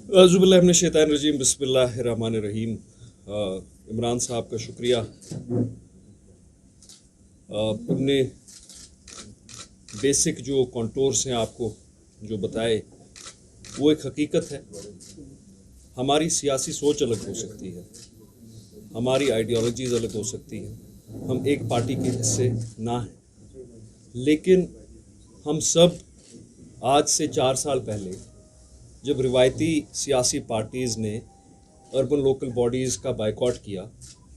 अज़ुबिल्लाहिमिनश्शैतानिर्रजीम बिस्मिल्लाहिर्रहमानिर्रहीम। इमरान साहब का शुक्रिया, उनने बेसिक जो कॉन्टोर्स हैं आपको जो बताए वो एक हकीकत है। हमारी सियासी सोच अलग हो सकती है, हमारी आइडियोलॉजीज़ अलग हो सकती हैं, हम एक पार्टी के हिस्से ना हैं, लेकिन हम सब आज से 4 साल पहले जब रिवायती सियासी पार्टीज़ ने अर्बन लोकल बॉडीज़ का बायकॉट किया,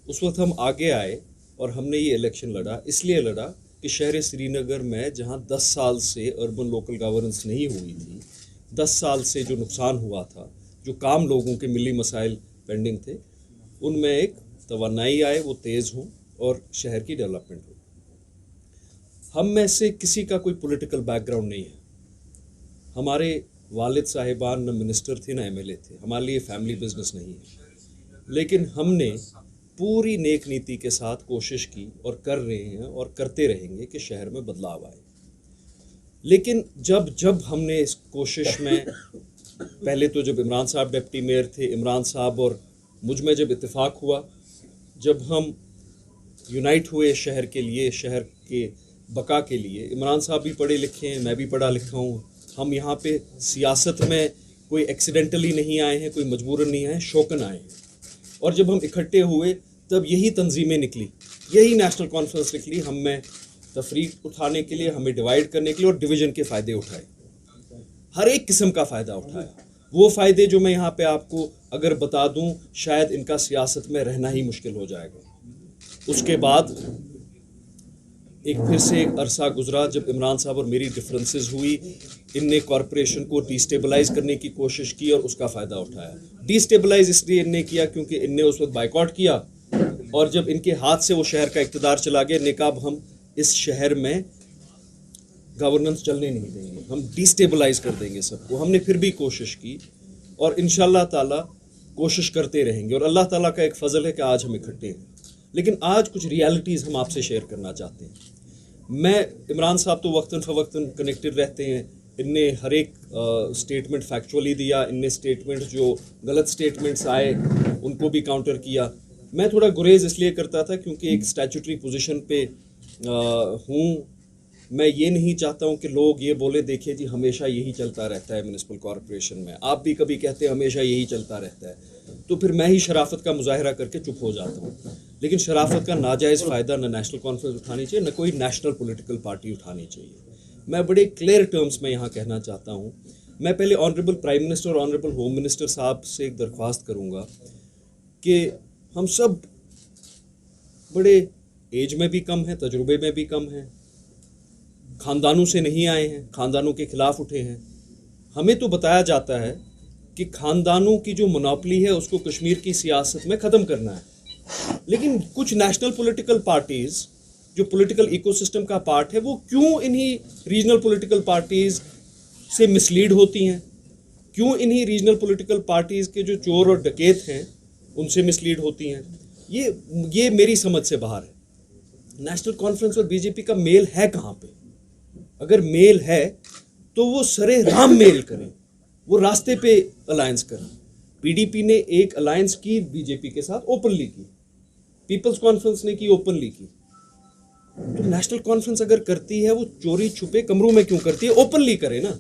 उस वक्त हम आगे आए और हमने ये इलेक्शन लड़ा। इसलिए लड़ा कि शहर श्रीनगर में जहाँ 10 साल से अर्बन लोकल गवर्नेंस नहीं हुई थी, 10 साल से जो नुकसान हुआ था, जो काम लोगों के मिली मसाइल पेंडिंग थे, उनमें एक तवानाई आए, वो तेज़ हों और शहर की डेवलपमेंट हो। हम में से किसी का कोई पॉलिटिकल बैकग्राउंड नहीं है। हमारे वालिद साहिबान न मिनिस्टर थे न एमएलए थे, हमारे लिए फैमिली बिजनेस नहीं है, लेकिन हमने पूरी नेक नीति के साथ कोशिश की और कर रहे हैं और करते रहेंगे कि शहर में बदलाव आए। लेकिन जब जब हमने इस कोशिश में, पहले तो जब इमरान साहब डिप्टी मेयर थे, इमरान साहब और मुझ में जब इत्तेफाक हुआ, जब हम यूनाइट हुए शहर के लिए, शहर के बका के लिए, इमरान साहब भी पढ़े लिखे हैं, मैं भी पढ़ा लिखा हूँ, हम यहाँ पे सियासत में कोई एक्सीडेंटली नहीं आए हैं, कोई मजबूरन नहीं आए, शौकन आए हैं। और जब हम इकट्ठे हुए तब यही तंजीमें निकली, यही नेशनल कॉन्फ्रेंस निकली, हम में तफरीक उठाने के लिए, हमें डिवाइड करने के लिए और डिवीज़न के फ़ायदे उठाए, हर एक किस्म का फ़ायदा उठाया। वो फ़ायदे जो मैं यहाँ पे आपको अगर बता दूँ, शायद इनका सियासत में रहना ही मुश्किल हो जाएगा। उसके बाद एक फिर से एक अरसा गुजरा जब इमरान साहब और मेरी डिफरेंसेस हुई, इनने कॉरपोरेशन को डिस्टेबलाइज करने की कोशिश की और उसका फ़ायदा उठाया। डिस्टेबलाइज इसलिए इनने किया क्योंकि इनने उस वक्त बाइकआउट किया, और जब इनके हाथ से वो शहर का इक़्तिदार चला गया, इनने कहा अब हम इस शहर में गवर्नेंस चलने नहीं देंगे, हम डिस्टेबलाइज कर देंगे सबको। हमने फिर भी कोशिश की और इंशाअल्लाह ताला कोशिश करते रहेंगे, और अल्लाह ताला का एक फ़ज़ल है कि आज हम इकट्ठे हैं। लेकिन आज कुछ रियलिटीज़ हम आपसे शेयर करना चाहते हैं। मैं, इमरान साहब तो वक्तन फ़वक्तन कनेक्टेड रहते हैं, इनने हर एक स्टेटमेंट फैक्चुअली दिया, इनने स्टेटमेंट जो गलत स्टेटमेंट्स आए उनको भी काउंटर किया। मैं थोड़ा गुरेज इसलिए करता था क्योंकि एक स्टैट्यूटरी पोजीशन पे हूँ। मैं ये नहीं चाहता हूँ कि लोग ये बोले देखिए जी हमेशा यही चलता रहता है म्युनिसिपल कॉरपोरेशन में, आप भी कभी कहते हैं हमेशा यही चलता रहता है, तो फिर मैं ही शराफत का मुजाहरा करके चुप हो जाता हूँ। लेकिन शराफत का नाजायज़ फ़ायदा न नेशनल कॉन्फ्रेंस उठानी चाहिए, न कोई नेशनल पॉलिटिकल पार्टी उठानी चाहिए। मैं बड़े क्लियर टर्म्स में यहाँ कहना चाहता हूँ। मैं पहले ऑनरेबल प्राइम मिनिस्टर और ऑनरेबल होम मिनिस्टर साहब से एक दरख्वास्त करूँगा कि हम सब बड़े एज में भी कम हैं, तजुर्बे में भी कम हैं, ख़ानदानों से नहीं आए हैं, ख़ानदानों के ख़िलाफ़ उठे हैं। हमें तो बताया जाता है कि ख़ानदानों की जो मोनोपोली है उसको कश्मीर की सियासत में ख़त्म करना है, लेकिन कुछ नेशनल पॉलिटिकल पार्टीज़ जो पॉलिटिकल इकोसिस्टम का पार्ट है, वो क्यों इन्हीं रीजनल पॉलिटिकल पार्टीज़ से मिसलीड होती हैं, क्यों इन्हीं रीजनल पॉलिटिकल पार्टीज़ के जो चोर और डकैत हैं उनसे मिसलीड होती हैं, ये मेरी समझ से बाहर है। नेशनल कॉन्फ्रेंस और बीजेपी का मेल है कहाँ पे? अगर मेल है तो वो सरे राम मेल करें, वो रास्ते पे अलायंस करें। पीडीपी ने एक अलायंस की बीजेपी के साथ, ओपनली की, पीपल्स कॉन्फ्रेंस ने की, ओपनली की। तो नेशनल कॉन्फ्रेंस अगर करती है वो चोरी छुपे कमरों में क्यों करती है? ओपनली करे ना।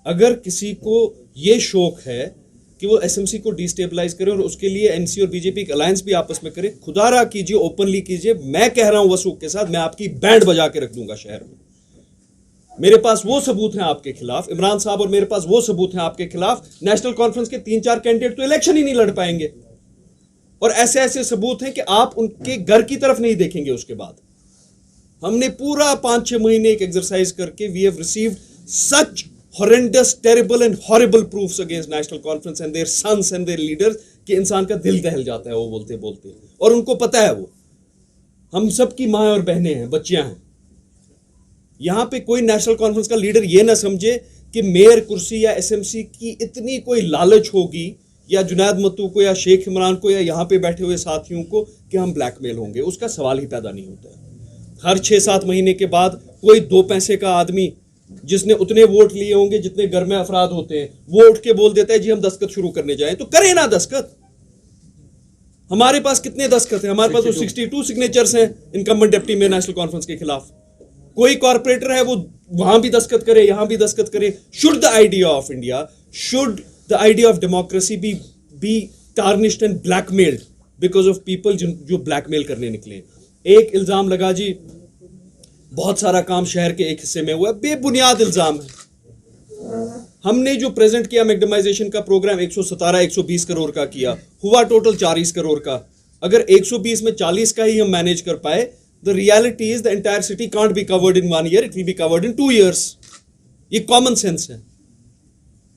अगर किसी को ये शौक है कि वो एसएमसी को डिस्टेबलाइज करे और उसके लिए एनसी और बीजेपी का अलायंस भी आपस में करे, खुदारा कीजिए, ओपनली कीजिए। मैं कह रहा हूं वसूख के साथ, मैं आपकी बैंड बजा के रख दूंगा शहर में। मेरे पास वो सबूत हैं आपके खिलाफ, इमरान साहब, और मेरे पास वो सबूत हैं आपके खिलाफ। नेशनल कॉन्फ्रेंस के 3-4 कैंडिडेट तो इलेक्शन ही नहीं लड़ पाएंगे, और ऐसे ऐसे सबूत हैं कि आप उनके घर की तरफ नहीं देखेंगे। उसके बाद हमने पूरा 5-6 महीने एक एक्सरसाइज करके we have received such horrendous, terrible and horrible proofs against National Conference and their sons and their leaders कि इंसान का दिल दहल जाता है वो बोलते बोलते, और उनको पता है वो हम सब की माँ और बहनें हैं, बच्चियां हैं। यहां पे कोई नेशनल कॉन्फ्रेंस का लीडर ये ना समझे कि मेयर कुर्सी या एसएमसी की इतनी कोई लालच होगी, या जुनैद मत्तू को, या शेख इमरान को, या यहाँ पे बैठे हुए साथियों को कि हम ब्लैकमेल होंगे। उसका सवाल ही पैदा नहीं होता है। हर 6-7 महीने के बाद कोई 2 पैसे का आदमी जिसने उतने वोट लिए होंगे जितने घर में अफराद होते हैं, वो उठ के बोल देता है जी हम दस्तखत शुरू करने जाएं, तो करें ना दस्तखत। हमारे पास कितने दस्तखत हैं? हमारे पास तो 62 सिग्नेचर्स हैं इनकम्बेंट डिप्टी में नेशनल कॉन्फ्रेंस के खिलाफ। कोई कॉर्पोरेटर है वो वहां भी दस्तखत करे, यहां भी दस्तखत करे। Should the idea of India, should the idea of democracy be tarnished and blackmailed because of people जो ब्लैकमेल करने निकले? एक इल्जाम लगा जी बहुत सारा काम शहर के एक हिस्से में हुआ, बेबुनियाद इल्जाम है। हमने जो प्रेजेंट किया मैग्नेमाइजेशन का प्रोग्राम 117-120 करोड़ का किया, हुआ टोटल 40 करोड़ का। अगर 120 में 40 का ही हम मैनेज कर पाए, the reality is the entire city can't be covered in 1 year, it will be covered in 2 years। ये कॉमन सेंस है।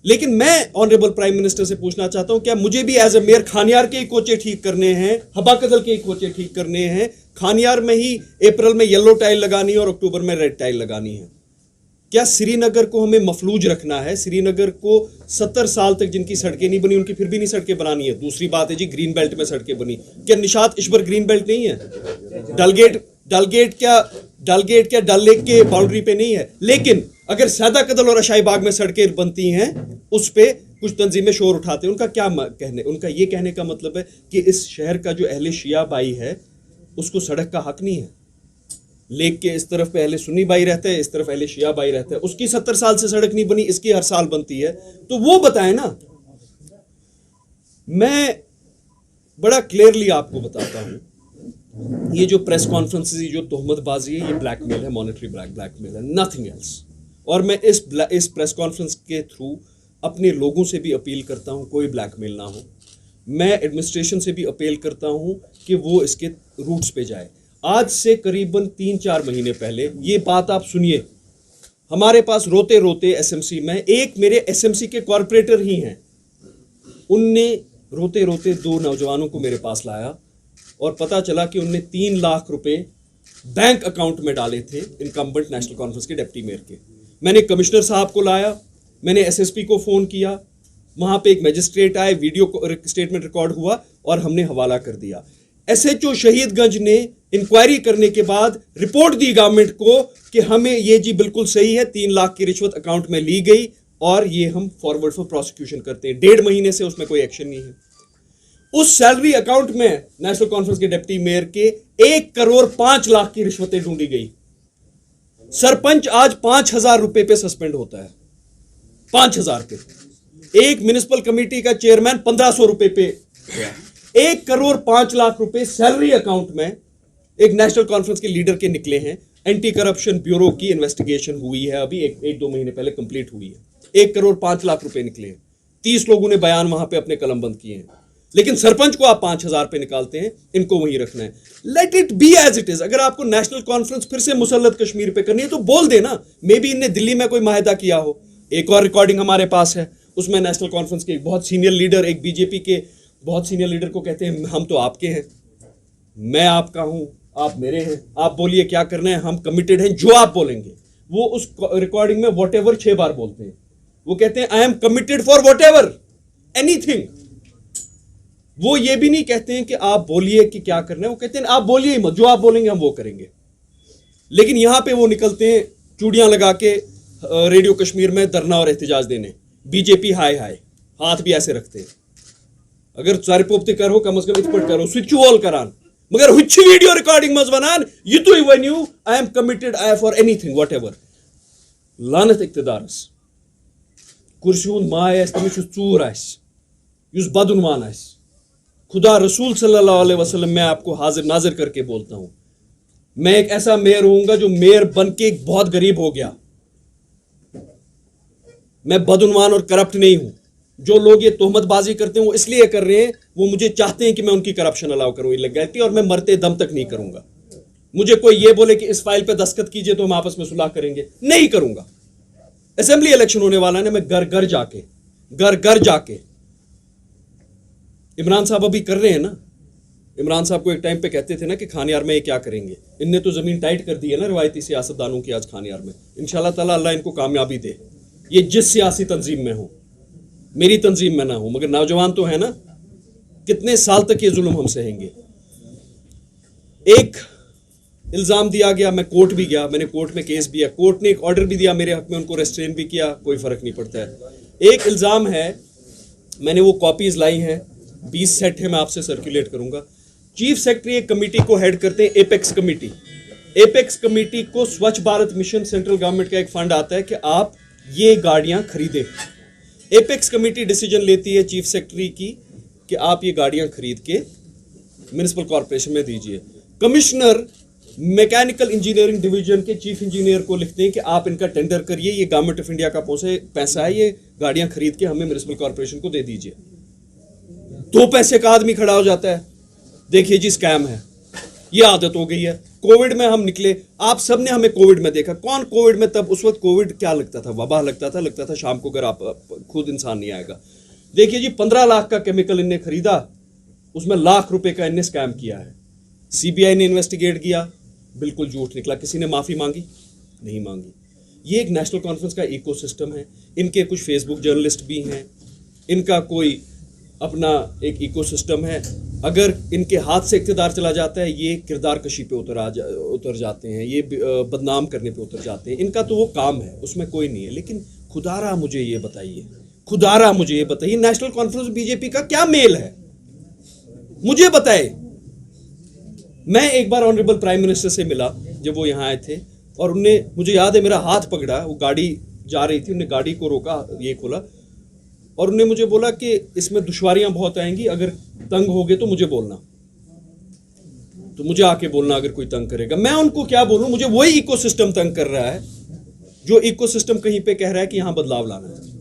लेकिन मैं ऑनरेबल प्राइम मिनिस्टर से पूछना चाहता हूं, क्या मुझे भी एज ए मेयर खानियार के ही कोचे ठीक करने हैं, हबा कदल के ही कोचे ठीक करने हैं? खानियार में ही अप्रैल में येलो टाइल लगानी है और अक्टूबर में रेड टाइल लगानी है? क्या श्रीनगर को हमें मफलूज रखना है? श्रीनगर को 70 साल तक जिनकी सड़कें नहीं बनी उनकी फिर भी नहीं सड़कें बनानी है। दूसरी बात है जी ग्रीन बेल्ट में सड़कें बनी, क्या निशात इश्बर ग्रीन बेल्ट नहीं है? डलगेट क्या डल लेक के बाउंड्री पे नहीं है? लेकिन अगर सैदा कदल और अशाई बाग में सड़कें बनती हैं उस पे कुछ तंजीमें शोर उठाते हैं। उनका क्या कहने, उनका ये कहने का मतलब है कि इस शहर का जो अहले शिया भाई है उसको सड़क का हक नहीं है। लेक के इस तरफ पे अहले सुन्नी भाई रहते हैं, इस तरफ अहले शिया भाई रहते हैं। उसकी 70 साल से सड़क नहीं बनी, इसकी हर साल बनती है, तो वो बताए ना। मैं बड़ा क्लियरली आपको बताता हूं, ये जो प्रेस कॉन्फ्रेंस, जो तोहमतबाजी है, ये ब्लैकमेल है, मॉनेटरी ब्लैकमेल है, नथिंग एल्स। और मैं इस प्रेस कॉन्फ्रेंस के थ्रू अपने लोगों से भी अपील करता हूं कोई ब्लैकमेल ना हो। मैं एडमिनिस्ट्रेशन से भी अपील करता हूं कि वो इसके रूट्स पे जाए। आज से करीबन 3-4 महीने पहले ये बात आप सुनिए, हमारे पास रोते रोते एसएमसी में एक मेरे एसएमसी के कॉर्पोरेटर ही हैं, उनने रोते रोते 2 नौजवानों को मेरे पास लाया और पता चला कि उनने 3 लाख रुपए बैंक अकाउंट में डाले थे इनकम्बेंट नेशनल कॉन्फ्रेंस के डिप्टी मेयर के। मैंने कमिश्नर साहब को लाया, मैंने एसएसपी को फोन किया, वहां पे एक मजिस्ट्रेट आए, वीडियो स्टेटमेंट रिकॉर्ड हुआ और हमने हवाला कर दिया। एसएचओ शहीदगंज ने इंक्वायरी करने के बाद रिपोर्ट दी गवर्नमेंट को कि हमें ये जी बिल्कुल सही है, 3 लाख की रिश्वत अकाउंट में ली गई और ये हम फॉरवर्ड फॉर प्रोसिक्यूशन करते हैं। 1.5 महीने से उसमें कोई एक्शन नहीं है। उस सैलरी अकाउंट में नेशनल कॉन्फ्रेंस के डिप्टी मेयर के 1 करोड़ 5 लाख की रिश्वतें ढूंढी गई। सरपंच आज 5,000 रुपए पे सस्पेंड होता है, 5,000 पे। एक म्युनिसिपल कमेटी का चेयरमैन 1,500 रुपए पे। 1 करोड़ 5 लाख रुपए सैलरी अकाउंट में एक नेशनल कॉन्फ्रेंस के लीडर के निकले हैं। एंटी करप्शन ब्यूरो की इन्वेस्टिगेशन हुई है, अभी 1-2 महीने पहले कंप्लीट हुई है। 1 करोड़ 5 लाख रुपए निकले हैं। 30 लोगों ने बयान वहां पे अपने कलम बंद किए हैं, लेकिन सरपंच को आप 5,000 पे निकालते हैं, इनको वहीं रखना है। Let it be as it is. अगर आपको नेशनल कॉन्फ्रेंस फिर से मुसल्लत कश्मीर पे करनी है तो बोल देना, मे बी इनने दिल्ली में कोई माहिदा किया हो। एक और रिकॉर्डिंग हमारे पास है, उसमें नेशनल कॉन्फ्रेंस के एक बहुत सीनियर लीडर, एक बीजेपी के बहुत सीनियर लीडर को कहते हैं हम तो आपके हैं, मैं आपका हूं, आप मेरे हैं, आप बोलिए क्या करना है, हम कमिटेड हैं जो आप बोलेंगे। वो उस रिकॉर्डिंग में व्हाटएवर 6 बार बोलते हैं। वो कहते हैं आई am committed for whatever anything. वो ये भी नहीं कहते हैं कि आप बोलिए कि क्या करना है, वो कहते हैं आप बोलिए ही मत, जो आप बोलेंगे हम वो करेंगे। लेकिन यहां पे वो निकलते हैं चूड़ियां लगा के रेडियो कश्मीर में धरना और एहतजाज देने। बीजेपी हाय हाय, हाथ भी ऐसे रखते हैं। अगर सारे पोप्ते करो कम से कम इतपट करो, स्विच ऑल करान, मगर हुच्ची वीडियो रिकॉर्डिंग मज वनान ये तो वन्यू I am committed I for anything whatever. लानत इक्तदारस कुर्सी हुंद माय आस, तमिस चूर आस, युस बदउनवान आस। खुदा रसूल सल्लल्लाहु अलैहि वसल्लम, मैं आपको हाजिर नाजिर करके बोलता हूं, मैं एक ऐसा मेयर होऊंगा जो मेयर बन के बहुत गरीब हो गया। मैं बदउनवान और करप्ट नहीं हूं। जो लोग ये तोहमतबाजी करते हैं वो इसलिए कर रहे हैं, वो मुझे चाहते हैं कि मैं उनकी करप्शन अलाउ करूं, इलीगैलिटी, और मैं मरते दम तक नहीं करूंगा। मुझे कोई ये बोले कि इस फाइल पे दस्तखत कीजिए तो हम आपस में सुलह करेंगे, नहीं करूंगा। असेंबली इलेक्शन होने वाला है, मैं घर घर जाके इमरान साहब अभी कर रहे हैं ना। इमरान साहब को एक टाइम पे कहते थे ना कि खानियार में ये क्या करेंगे, इनने तो जमीन टाइट कर दी है ना रिवायती सियासतदानों की आज खानियार में। इंशाल्लाह ताला अल्लाह इनको कामयाबी दे, ये जिस सियासी तंजीम में हो, मेरी तंजीम में ना हो, मगर नौजवान तो है ना, कितने साल तक ये जुल्म हम सहेंगे। एक इल्ज़ाम दिया गया, मैं कोर्ट भी गया, मैंने कोर्ट में केस भी किया, कोर्ट ने एक ऑर्डर भी दिया मेरे हक में, उनको रेस्ट्रेन भी किया, कोई फ़र्क नहीं पड़ता है। एक इल्ज़ाम है, मैंने वो कॉपीज़ लाई हैं, 20 सेट है, मैं आपसे सर्कुलेट करूंगा। चीफ सेक्रेटरी एक कमेटी को हेड करते हैं, एपेक्स कमेटी। एपेक्स कमेटी को स्वच्छ भारत मिशन सेंट्रल गवर्नमेंट का एक फंड आता है कि आप ये गाड़ियां खरीदें। एपेक्स कमेटी डिसीजन लेती है चीफ सेक्रेटरी की कि आप ये गाड़ियां खरीद के म्युनिसिपल कॉर्पोरेशन में दीजिए। कमिश्नर मैकेनिकल इंजीनियरिंग डिवीजन के चीफ इंजीनियर को लिखते हैं कि आप इनका टेंडर करिए, ये गवर्नमेंट ऑफ इंडिया का पैसा है, ये गाड़ियां खरीद के हमें म्युनिसिपल कॉर्पोरेशन को दे दीजिए। 2 पैसे का आदमी खड़ा हो जाता है, देखिए जी स्कैम है, ये आदत हो गई है। कोविड में हम निकले, आप सब ने हमें कोविड में देखा। कौन कोविड में, तब उस वक्त कोविड क्या लगता था, वबा लगता था शाम को, अगर आप खुद इंसान नहीं आएगा। देखिए जी 15 लाख का केमिकल इनने खरीदा, उसमें लाख रुपए का इनने स्कैम किया है। सीबीआई ने इन्वेस्टिगेट किया, बिल्कुल झूठ निकला। किसी ने माफी मांगी? नहीं मांगी। ये एक नेशनल कॉन्फ्रेंस का इकोसिस्टम है, इनके कुछ फेसबुक जर्नलिस्ट भी हैं, इनका कोई अपना एक इकोसिस्टम है। अगर इनके हाथ से इक़्तिदार चला जाता है, ये किरदार कशी पे उतर जाते हैं, ये बदनाम करने पे उतर जाते हैं। इनका तो वो काम है, उसमें कोई नहीं है। लेकिन खुदारा मुझे ये बताइए, नेशनल कॉन्फ्रेंस बीजेपी का क्या मेल है, मुझे बताए। मैं एक बार ऑनरेबल प्राइम मिनिस्टर से मिला जब वो यहाँ आए थे, और उनने, मुझे याद है, मेरा हाथ पकड़ा, वो गाड़ी जा रही थी, उन्होंने गाड़ी को रोका, ये खोला, और उन्होंने मुझे बोला कि इसमें दुश्वारियां बहुत आएंगी, अगर तंग होगे तो मुझे बोलना, तो मुझे आके बोलना अगर कोई तंग करेगा। मैं उनको क्या बोलूं, मुझे वही इकोसिस्टम तंग कर रहा है जो इकोसिस्टम कहीं पे कह रहा है कि यहां बदलाव लाना है।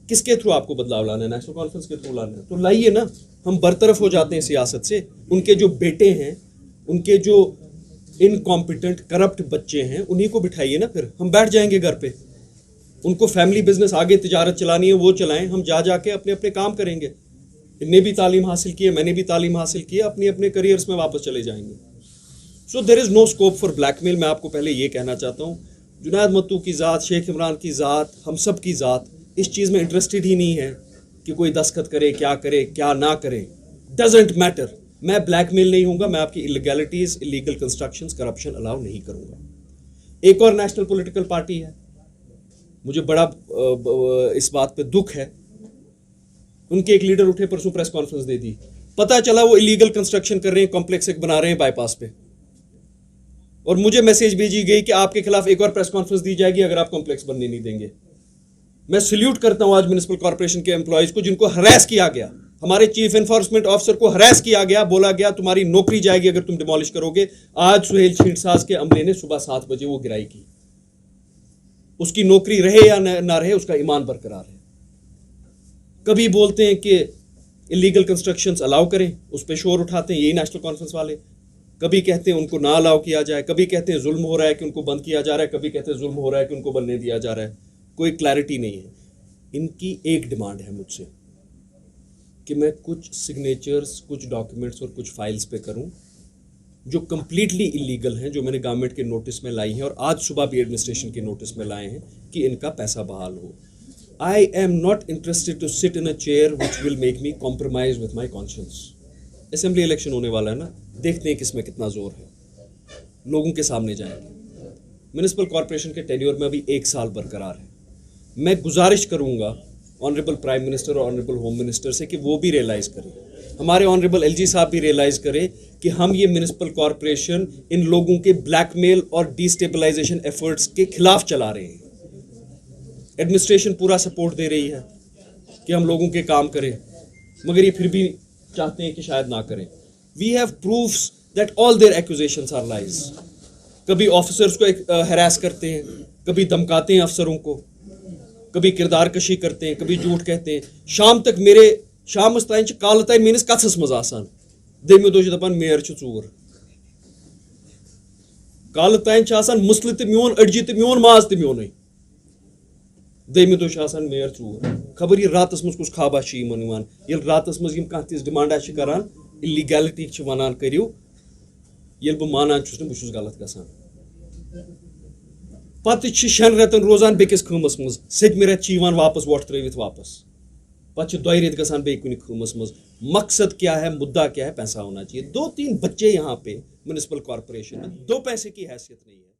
किसके थ्रू आपको बदलाव लाना है? नेशनल कॉन्फ्रेंस के थ्रू लाना है, तो लाइए ना। हम बरतरफ हो जाते हैं सियासत से। उनके जो बेटे हैं, उनके जो इनकॉम्पिटेंट करप्ट बच्चे हैं, उन्हीं को बिठाइए ना, फिर हम बैठ जाएंगे घर पे। उनको फैमिली बिजनेस आगे तिजारत चलानी है, वो चलाएं, हम जा जाके अपने अपने काम करेंगे। इनने भी तालीम हासिल की है, मैंने भी तालीम हासिल की है, अपने अपने करियर्स में वापस चले जाएंगे। So there is no scope for blackmail. मैं आपको पहले ये कहना चाहता हूँ, जुनैद मत्तू की ज़ात, शेख इमरान की ज़ात, हम सब की ज़ात इस चीज़ में इंटरेस्टेड ही नहीं है कि कोई दस्तखत करे क्या ना करे, डजेंट मैटर। मैं ब्लैकमेल नहीं होऊंगा, मैं आपकी इलीगैलिटीज़, इलीगल कंस्ट्रक्शंस, करप्शन अलाउ नहीं करूँगा। एक और नेशनल पॉलिटिकल पार्टी है, मुझे बड़ा इस बात पे दुख है, उनके एक लीडर उठे, परसों प्रेस कॉन्फ्रेंस दे दी, पता चला वो इलीगल कंस्ट्रक्शन कर रहे हैं, कॉम्प्लेक्स एक बना रहे हैं बाईपास पे, और मुझे मैसेज भेजी गई कि आपके खिलाफ एक और प्रेस कॉन्फ्रेंस दी जाएगी अगर आप कॉम्प्लेक्स बनने नहीं देंगे। मैं सल्यूट करता हूं आज म्युनिसिपल कॉर्पोरेशन के एम्प्लॉयज को, जिनको हरास किया गया। हमारे चीफ एनफोर्समेंट ऑफिसर को हरास किया गया, बोला गया तुम्हारी नौकरी जाएगी अगर तुम डिमोलिश करोगे। आज सुहेल छींटसाज के अमले ने सुबह 7 बजे वो गिराई की। उसकी नौकरी रहे या ना रहे, उसका ईमान बरकरार है। कभी बोलते हैं कि इलीगल कंस्ट्रक्शंस अलाउ करें, उस पर शोर उठाते हैं यही नेशनल कॉन्फ्रेंस वाले। कभी कहते हैं उनको ना अलाउ किया जाए, कभी कहते हैं जुल्म हो रहा है कि उनको बंद किया जा रहा है, कभी कहते हैं जुल्म हो रहा है कि उनको बनने दिया जा रहा है। कोई क्लैरिटी नहीं है। इनकी एक डिमांड है मुझसे कि मैं कुछ सिग्नेचर्स, कुछ डॉक्यूमेंट्स और कुछ फाइल्स पे करूं जो कंप्लीटली इलीगल हैं, जो मैंने गवर्नमेंट के नोटिस में लाई हैं और आज सुबह भी एडमिनिस्ट्रेशन के नोटिस में लाए हैं कि इनका पैसा बहाल हो। I am not interested to sit in a chair which will make me compromise with my conscience. Assembly election होने वाला है ना, देखते हैं किसमें कितना जोर है, लोगों के सामने जाएंगे। म्युनिसिपल कॉर्पोरेशन के टेन्योर में अभी 1 साल बरकरार है। मैं गुजारिश करूंगा ऑनरेबल प्राइम मिनिस्टर और ऑनरेबल होम मिनिस्टर से कि वो भी रियलाइज़ करें, हमारे ऑनरेबल एलजी साहब भी रियलाइज़ करें कि हम ये म्युनिसिपल कॉर्पोरेशन इन लोगों के ब्लैकमेल और डिस्टेबलाइजेशन एफर्ट्स के खिलाफ चला रहे हैं। एडमिनिस्ट्रेशन पूरा सपोर्ट दे रही है कि हम लोगों के काम करें, मगर ये फिर भी चाहते हैं कि शायद ना करें। We have proofs that all their accusations are lies. कभी ऑफिसर्स को हरास करते हैं, कभी धमकाते हैं अफसरों को, कभी किरदार कशी करते हैं, कभी झूठ कहते हैं। शाम तक मेरे शामस ताइन काल ताइन मेनिस कथस मज आसान, देमि दो दपान मेयर चूर, काल ताइन मुसल तो मोन अड़जी तो मोन माज तो मोन, देमि दो मेयर चूर। खबर ये रातस मज कुछ खाबा ये रातस मज कह तिज डिमांडा करान, इलीगैलिटी वनान करियो, ये बह मानान बस गलत गसान। पत 6 रेतन रोजान बेकिस खमस मज, 7 रेत वापस वोट त्रवित वापस। पच दोई रेत गसान बे कुन खुमस मस मकसद क्या है, मुद्दा क्या है, पैसा होना चाहिए। 2-3 बच्चे यहाँ पे म्युनिसिपल कॉरपोरेशन में 2 पैसे की हैसियत नहीं है।